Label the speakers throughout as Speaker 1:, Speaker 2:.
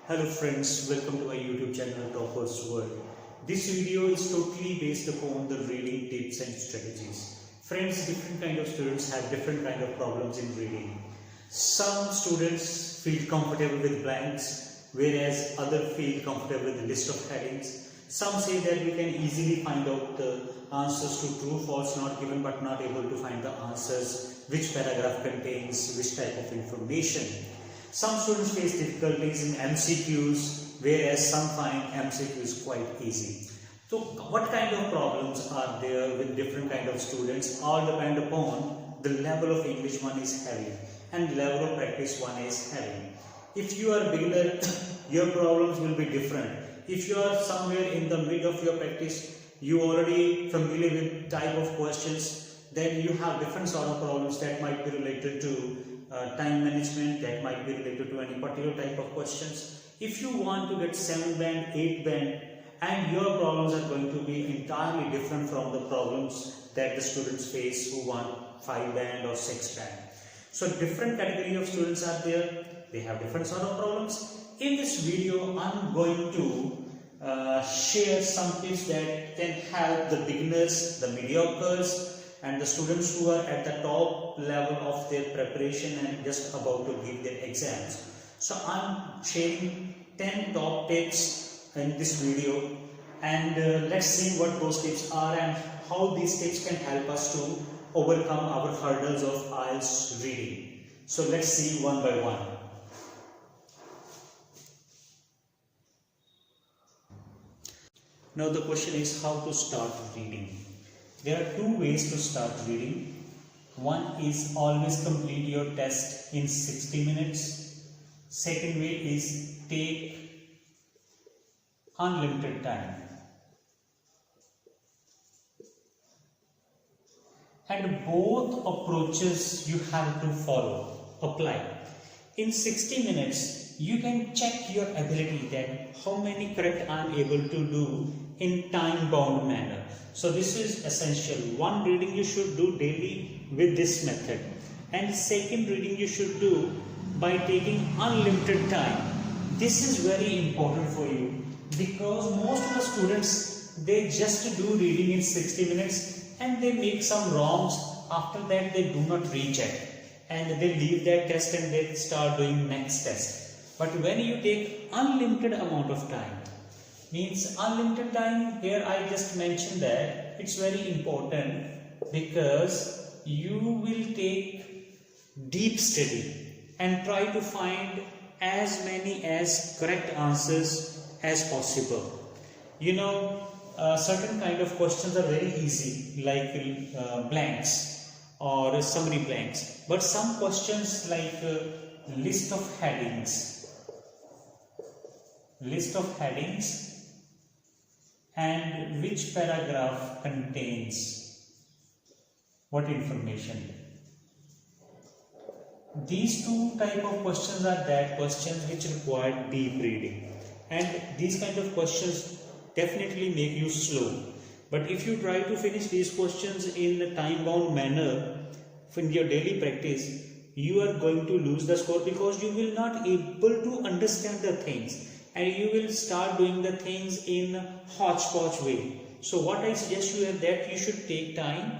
Speaker 1: Hello friends, welcome to my YouTube channel Toppers World. This video is totally based upon the reading tips and strategies. Friends, different kind of students have different kind of problems in reading. Some students feel comfortable with blanks, whereas others feel comfortable with the list of headings. Some say that we can easily find out the answers to true, false, not given, but not able to find the answers, which paragraph contains which type of information. Some students face difficulties in MCQs, whereas some find MCQs quite easy. So what kind of problems are there with different kind of students? All depend upon the level of English one is having and level of practice one is having. If you are beginner, your problems will be different. If you are somewhere in the mid of your practice, you already familiar with type of questions, then you have different sort of problems that might be related to time management, that might be related to any particular type of questions. If you want to get 7 band, 8 band, and your problems are going to be entirely different from the problems that the students face who want 5 band or 6 band. So different category of students are there, they have different sort of problems. In this video, I'm going to share some tips that can help the beginners, the mediocres, and the students who are at the top level of their preparation and just about to give their exams. So I'm sharing 10 top tips in this video, and let's see what those tips are and how these tips can help us to overcome our hurdles of IELTS reading. So let's see one by one. Now the question is how to start reading. There are two ways to start reading. One is always complete your test in 60 minutes. Second way is take unlimited time. And both approaches you have to follow, apply. In 60 minutes, you can check your ability that how many correct I am able to do in time-bound manner. So this is essential. One reading you should do daily with this method, and second reading you should do by taking unlimited time. This is very important for you because most of the students, they just do reading in 60 minutes and they make some wrongs. After that they do not recheck and they leave that test and they start doing next test. But when you take unlimited amount of time, means unlimited time, here I just mentioned that it's very important because you will take deep study and try to find as many as correct answers as possible. You know, certain kind of questions are very easy, like blanks or summary blanks, but some questions like list of headings and which paragraph contains what information. These two type of questions are that questions which require deep reading, and these kind of questions definitely make you slow. But if you try to finish these questions in a time-bound manner in your daily practice, you are going to lose the score because you will not able to understand the things. And you will start doing the things in hodgepodge way. So what I suggest you is that you should take time,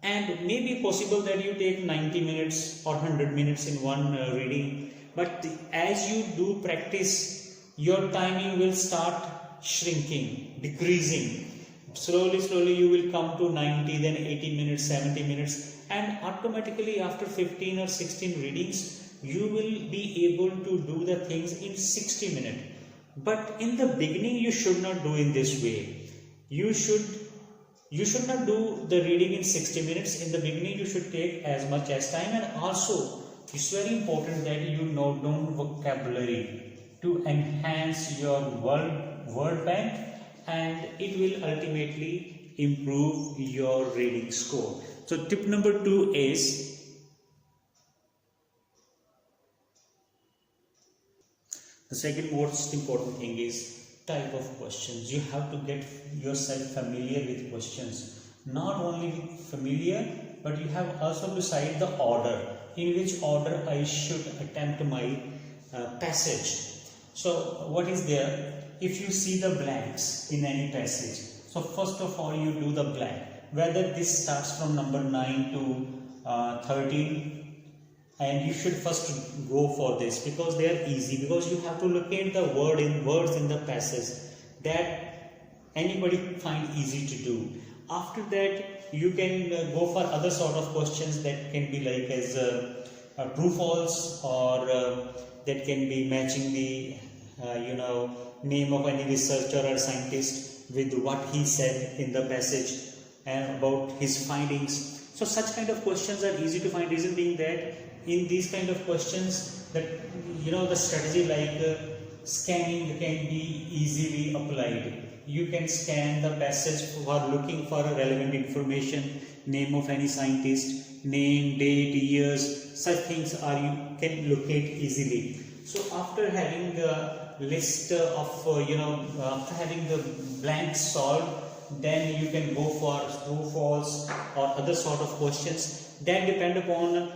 Speaker 1: and maybe possible that you take 90 minutes or 100 minutes in one reading. But as you do practice, your timing will start shrinking, decreasing. Slowly you will come to 90, then 80 minutes, 70 minutes, and automatically after 15 or 16 readings, you will be able to do the things in 60 minutes. But in the beginning, you should not do in this way. You should not do the reading in 60 minutes. In the beginning, you should take as much as time, and also it's very important that you know vocabulary to enhance your word bank, and it will ultimately improve your reading score. So tip number 2 is the second most important thing is type of questions. You have to get yourself familiar with questions. Not only familiar, but you have also to decide the order, in which order I should attempt my passage. So what is there? If you see the blanks in any passage, so first of all you do the blank, whether this starts from number 9 to 13, and you should first go for this because they are easy, because you have to locate the words in the passage that anybody find easy to do. After that you can go for other sort of questions that can be like as true false, or that can be matching the name of any researcher or scientist with what he said in the passage and about his findings. So such kind of questions are easy to find. Reason being that in these kind of questions, that the strategy like scanning can be easily applied. You can scan the passage for looking for a relevant information, name of any scientist, name, date, years, such things are you can locate easily. So after having the list of after having the blank solved, then you can go for true false or other sort of questions that depend upon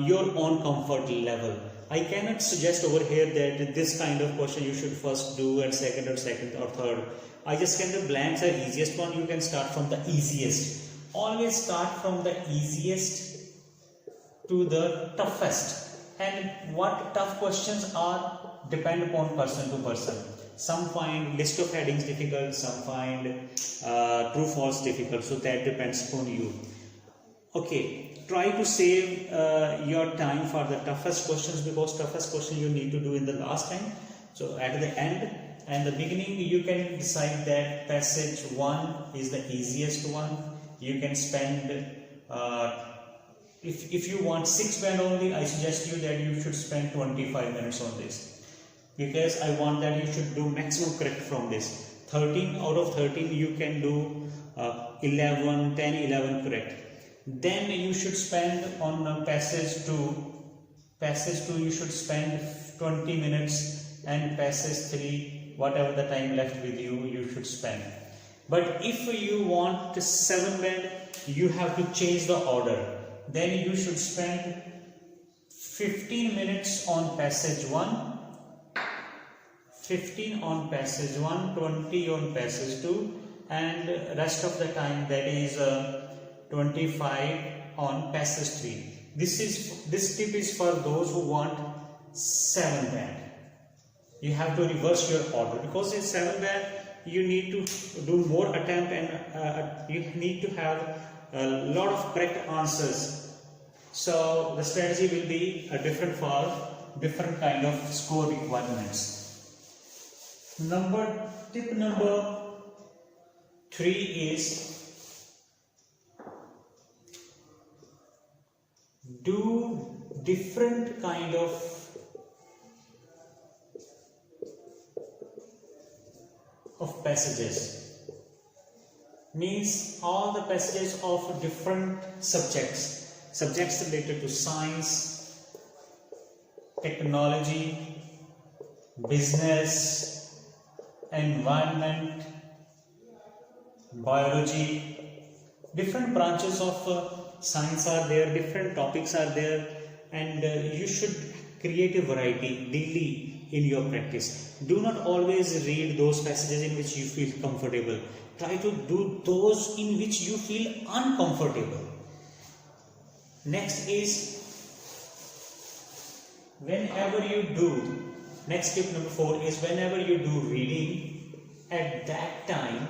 Speaker 1: your own comfort level. I cannot suggest over here that this kind of question you should first do and second or third. I just can the blanks are easiest one. You can start from the easiest. Always start from the easiest to the toughest. And what tough questions are depend upon person to person. Some find list of headings difficult, some find true false difficult, so that depends upon you. Okay, try to save your time for the toughest questions, because toughest question you need to do in the last time. So at the end and the beginning you can decide that passage 1 is the easiest one. You can spend if you want 6 band only, I suggest you that you should spend 25 minutes on this, because I want that you should do maximum correct from this. 13 out of 13 you can do 11 correct. Then you should spend on passage 2 you should spend 20 minutes, and passage 3 whatever the time left with you should spend. But if you want 7 band, you have to change the order. Then you should spend 15 minutes on passage 1, 15 on passage 1, 20 on passage 2, and rest of the time, that is 25 on passage 3. This tip is for those who want 7 band. You have to reverse your order, because in 7 band you need to do more attempt, and you need to have a lot of correct answers. So the strategy will be different for different kind of score requirements. Tip number 3 is do different kind of passages. Means all the passages of different subjects related to science, technology, business, environment, biology. Different branches of science are there, different topics are there, and you should create a variety daily in your practice. Do not always read those passages in which you feel comfortable. Try to do those in which you feel uncomfortable. Next is, next tip number 4 is, whenever you do reading, at that time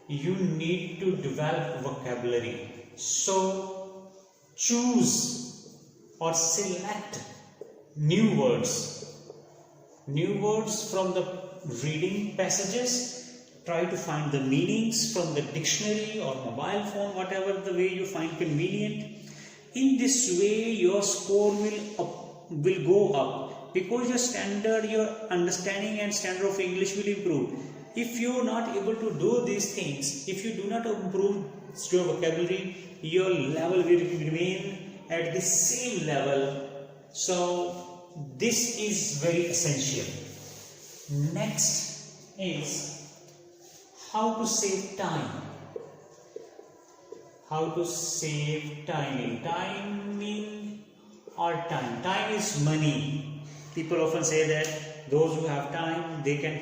Speaker 1: you need to develop vocabulary. So choose or select new words from the reading passages. Try to find the meanings from the dictionary or mobile phone, whatever the way you find convenient. In this way your score will go up, because your understanding and standard of English will improve. If you are not able to do these things, if you do not improve your vocabulary, your level will remain at the same level. So this is very essential. Next is how to save time. How to save timing. Time is money. People often say that those who have time, they can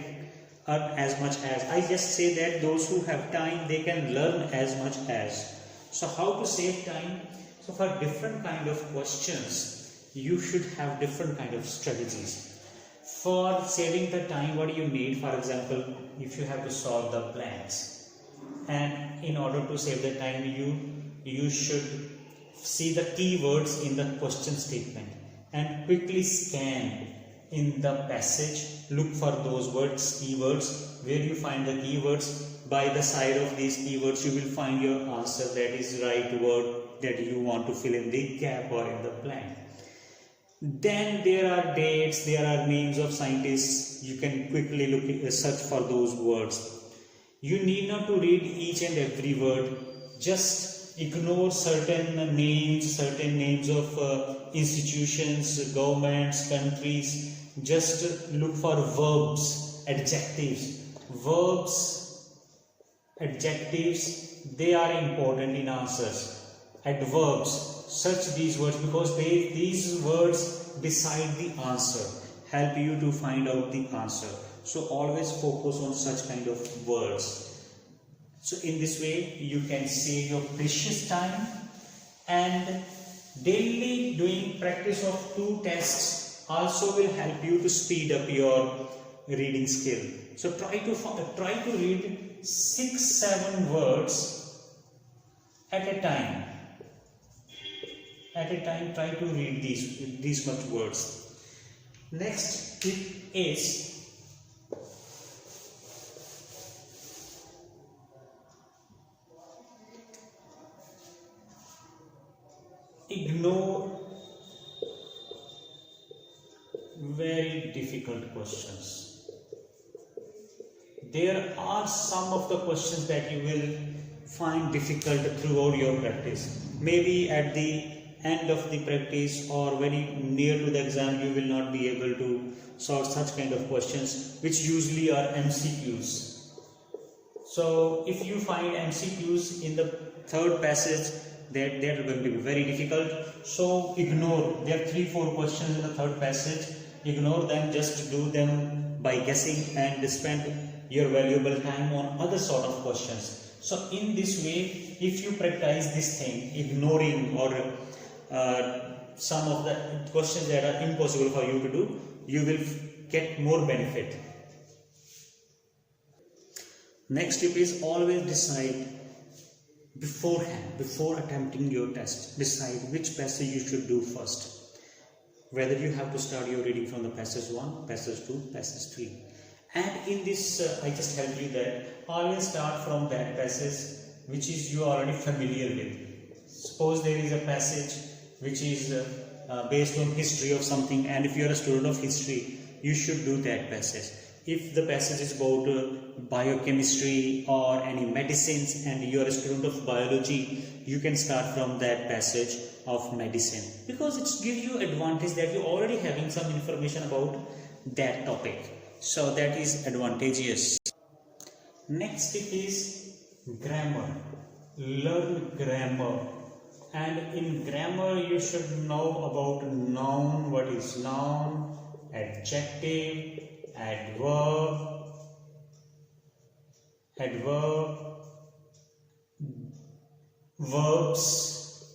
Speaker 1: earn as much as. I just say that those who have time, they can learn as much as. So how to save time? So for different kind of questions, you should have different kind of strategies. For saving the time, what do you need? For example, if you have to solve the blanks, and in order to save the time, you should see the keywords in the question statement and quickly scan in the passage, look for those words, keywords. Where you find the keywords, by the side of these keywords you will find your answer, that is right word that you want to fill in the gap or in the blank. Then there are dates, there are names of scientists, you can quickly look, search for those words. You need not to read each and every word, just ignore certain names of institutions, governments, countries. Just look for verbs, adjectives. Verbs, adjectives, they are important in answers. Adverbs, search these words because these words decide the answer, help you to find out the answer. So always focus on such kind of words. So in this way you can save your precious time, and daily doing practice of 2 tests also will help you to speed up your reading skill. So try to read 6-7 words at a time. Try to read these much words. Next tip is ignore very difficult questions. There are some of the questions that you will find difficult throughout your practice. Maybe at the end of the practice or very near to the exam you will not be able to solve such kind of questions, which usually are MCQs. So if you find MCQs in the 3rd passage, that are going to be very difficult. So ignore. There are 3-4 questions in the 3rd passage. Ignore them, just do them by guessing and spend your valuable time on other sort of questions. So in this way, if you practice this thing, ignoring or some of the questions that are impossible for you to do, you will get more benefit. Next tip is always decide beforehand, before attempting your test, decide which passage you should do first. Whether you have to start your reading from the passage 1, passage 2, passage 3. And in this, I just help you that always start from that passage which is you are already familiar with. Suppose there is a passage which is based on history of something, and if you are a student of history, you should do that passage. If the passage is about biochemistry or any medicines and you are a student of biology, you can start from that passage of medicine, because it gives you advantage that you already having some information about that topic. So that is advantageous. Next tip is grammar. Learn grammar. And in grammar you should know about noun, what is noun, adjective, adverb, verbs,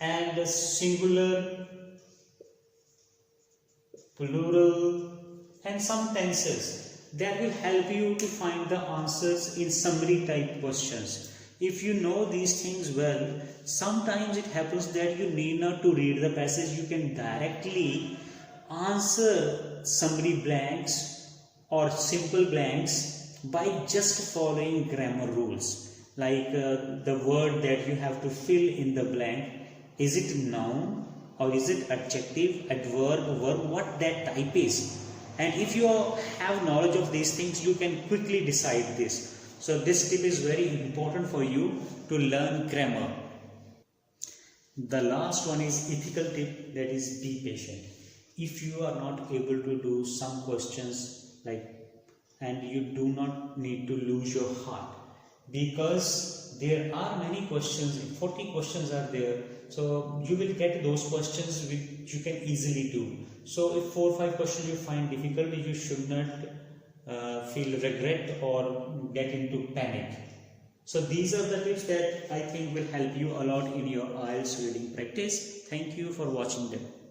Speaker 1: and singular, plural, and some tenses that will help you to find the answers in summary type questions. If you know these things well, sometimes it happens that you need not to read the passage, you can directly answer summary blanks or simple blanks by just following grammar rules. Like the word that you have to fill in the blank, is it noun or is it adjective, adverb, verb, what that type is. And if you have knowledge of these things, you can quickly decide this. So this tip is very important for you to learn grammar. The last one is ethical tip, that is be patient. If you are not able to do some questions and you do not need to lose your heart, because there are many questions, 40 questions are there, So you will get those questions which you can easily do. So if 4 or 5 questions you find difficult, you should not feel regret or get into panic. So these are the tips that I think will help you a lot in your IELTS reading practice. Thank you for watching them.